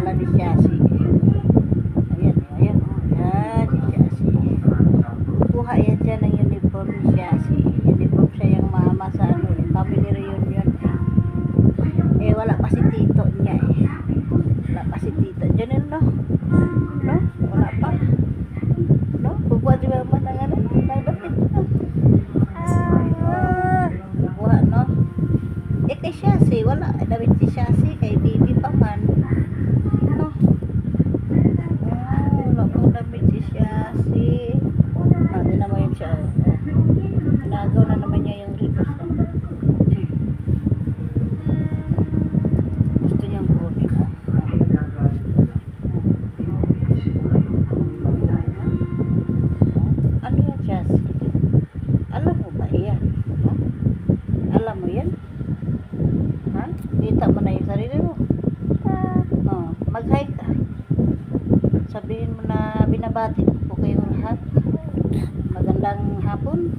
pangalan ni Chassi. Ayan, ayan, oh. Yan, si Chassi. Kukuha yan dyan ng uniform ni Chassi. Uniform siya yung mama sa ano, family reunion. Eh, wala pa si tito niya eh. Wala pa si tito. Dyan no? No? Wala pa. No? Kukuha di ba naman ng ano? Nagdapit no? Kukuha no? Eh, kay Chassi, wala. Dawit si Chassi, kay baby pa man. No? Wala pang damit si Chassi. Di naman yun siya. Nagaw na naman niya yung reverse. Gusto niyang kunin. Ano yan, Chassi? Alam mo ba yan? Alam mo yan? Ha? Kita mo na yung sarili mo. Oh, mag-hi ka. Sabihin mo na binabati ko kayong lahat. Magandang hapon.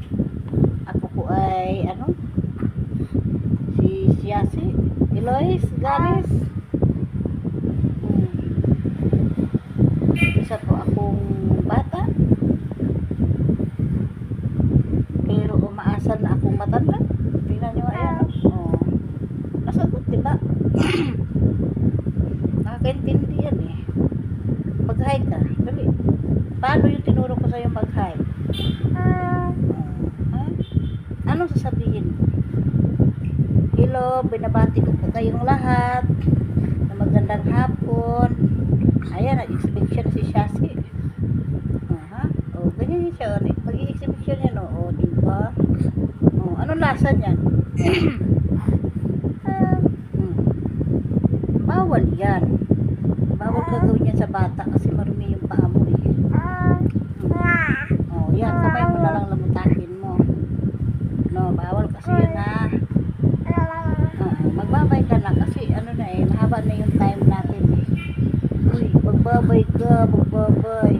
Ako po ay ano? Si Chassi. Eloise Galis. Isa po akong bata. Pero umaasal na akong matanda. Tingnan nyo ayan. Oh. Nasagot diba? Nakakaintindi yan eh. Mag-hi ka. Dali. Paano yung tinuro ko sa'yo mag-hi? Anong sasabihin mo? Hello, binabati ko po kayong lahat. Na magandang hapon. Ayan, nag-exhibit siya si Chassi. O, ganyan yun siya. Mag-i-exhibit siya niya, no? O, diba? O, anong lasa niyan? Bawal yan. Bawal ka gawin yan sa bata kasi marumi yung paa mo eh. O, yan. Kamay mo na lang lamutahin mo. No, bawal kasi yun ha. Magbabay ka na kasi ano na eh, mahaba na yung time natin eh. Uy, magbabay ka, magbabay.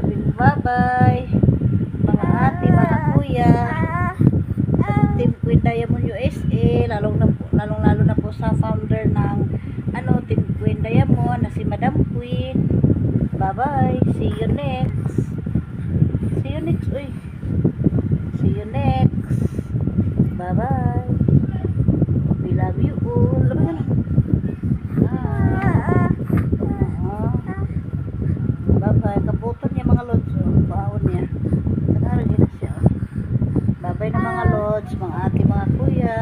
Sabi mo bye-bye. Mga ate, mga kuya. Sa Team Queen Diamond USA, lalong-lalo na po sa founder ng ano, Team Queen Diamond na si Madam Queen. Bye-bye. See you next. See you next, uy. See you next. Bye-bye. We love you all. Labi ka na. Bye-bye. Kaputon niya mga lods. Baon niya. Saka rin na siya. Bye-bye na mga lods, mga ate, mga kuya.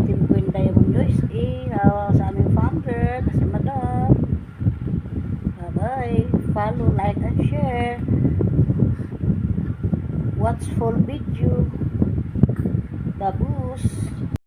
Team Queen Diamond USA. Sa aming founder. Kasi madam. Bye-bye. Follow, like, and share. Watch full video. Babus.